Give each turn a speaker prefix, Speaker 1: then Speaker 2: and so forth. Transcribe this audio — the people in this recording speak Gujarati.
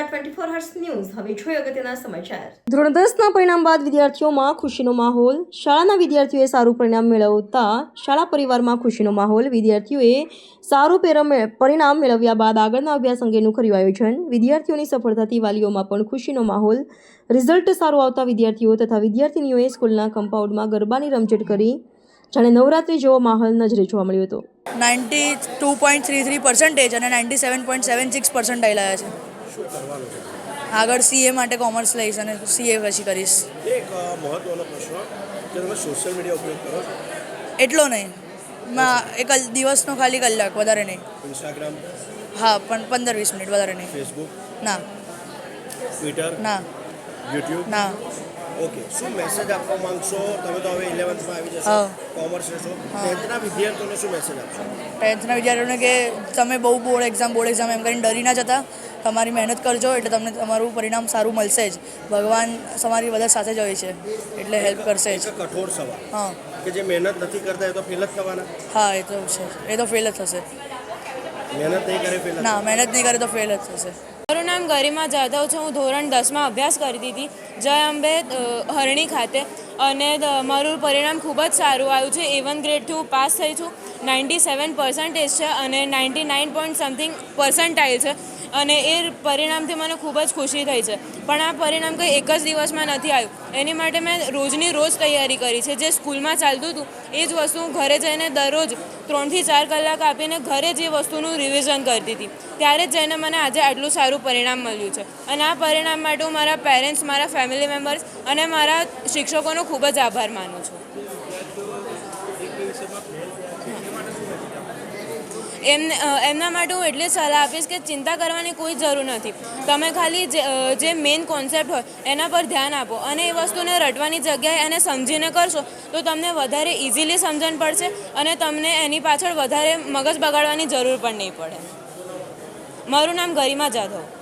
Speaker 1: નમસ્કાર 24 હર્ટ્ઝ ન્યૂઝ હવે જોઈએ અગત્યના સમાચાર।
Speaker 2: ધોરણ 10ના પરિણામ બાદ વિદ્યાર્થીઓમાં ખુશીનો માહોલ। શાળાના વિદ્યાર્થીઓએ સારું પરિણામ મેળવતા શાળા પરિવારમાં ખુશીનો માહોલ। વિદ્યાર્થીઓએ સારું પરિણામ મેળવ્યા બાદ આગળના અભ્યાસ અંગેનું કર્યું આયોજન। વિદ્યાર્થીઓની સફળતાથી વાલીઓમાં પણ ખુશીનો માહોલ। રિઝલ્ટ સારું આવતા વિદ્યાર્થીઓ તથા વિદ્યાર્થીનીઓએ સ્કૂલના કમ્પાઉન્ડમાં ગરબાની રમઝટ કરી જાણે નવરાત્રી જેવો માહોલ નજરે જોવા મળ્યો હતો।
Speaker 3: 92.33% અને 97.76% આવ્યા છે। આગળ સીએ માટે કોમર્સ લઈશ અને સીએ પછી કરીશ।
Speaker 4: એક મહત્વનો પ્રશ્ન કે તમે સોશિયલ મીડિયા ઉપયોગ કરો છો?
Speaker 3: એટલો નહીં, એક દિવસનો ખાલી કલાક, વધારે નહીં।
Speaker 4: ઇન્સ્ટાગ્રામ?
Speaker 3: હા, પણ 15-20 મિનિટ, વધારે નહીં।
Speaker 4: ફેસબુક?
Speaker 3: ના।
Speaker 4: ટ્વિટર?
Speaker 3: ના।
Speaker 4: યુટ્યુબ?
Speaker 3: ના।
Speaker 4: ઓકે, શું મેસેજ આપવા માંગશો? તમે તો હવે 11થમાં આવી જશો, કોમર્સ લેશો, 10થના વિદ્યાર્થીઓને શું મેસેજ આપશો?
Speaker 3: 10થના વિદ્યાર્થીઓને કે તમે બહુ બોર્ડ એક્ઝામ એમ કરીને ડરી ના જતા, તમારી મહેનત કરજો એટલે તમને તમારું પરિણામ સારું મળશે જ। ભગવાન તમારી બધા સાથે જ હોય છે એટલે હેલ્પ કરશે જ।
Speaker 4: એક કઠોર સવાલ,
Speaker 3: હા,
Speaker 4: કે જે મહેનત નથી કરતા એ તો ફેલ જ થવાના?
Speaker 3: હા, એ તો છે, એ તો ફેલ જ થશે।
Speaker 4: મહેનત નહીં કરે ફેલ?
Speaker 3: ના, મહેનત નહીં કરે તો ફેલ જ થશે।
Speaker 5: મારું નામ ગરિમા જાધવ છે। હું ધોરણ 10માં અભ્યાસ કરતી હતી જય અંબે હરણી ખાતે, અને મારું પરિણામ ખૂબ જ સારું આવ્યું છે। A1 ગ્રેડથી હું પાસ થઈ છું। 97% છે અને 99 પોઈન્ટ સમથિંગ પર્સન્ટાઇલ છે, અને એ પરિણામથી મને ખૂબ જ ખુશી થઈ છે। પણ આ પરિણામ કંઈ એક જ દિવસમાં નથી આવ્યું, એની માટે મેં રોજની રોજ તૈયારી કરી છે। જે સ્કૂલમાં ચાલતું હતું એ જ વસ્તુ હું ઘરે જઈને દરરોજ 3 થી 4 કલાક આપીને ઘરે જ એ વસ્તુનું રિવિઝન કરતી હતી, ત્યારે જ જઈને મને આજે આટલું સારું પરિણામ મળ્યું છે। અને આ પરિણામ માટે હું મારા પેરેન્ટ્સ, મારા ફેમિલી મેમ્બર્સ અને મારા શિક્ષકોનો ખૂબ જ આભાર માનું છું। એમના માટે હું એટલી સલાહ આપીશ કે ચિંતા કરવાની કોઈ જરૂર નથી। તમે ખાલી જે મેઇન કોન્સેપ્ટ હોય એના પર ધ્યાન આપો, અને એ વસ્તુને રટવાની જગ્યાએ એને સમજીને કરશો તો તમને વધારે ઇઝીલી સમજણ પડશે અને તમને એની પાછળ વધારે મગજ બગાડવાની જરૂર પણ નહીં પડે। મારું નામ ગરિમા જાધવ।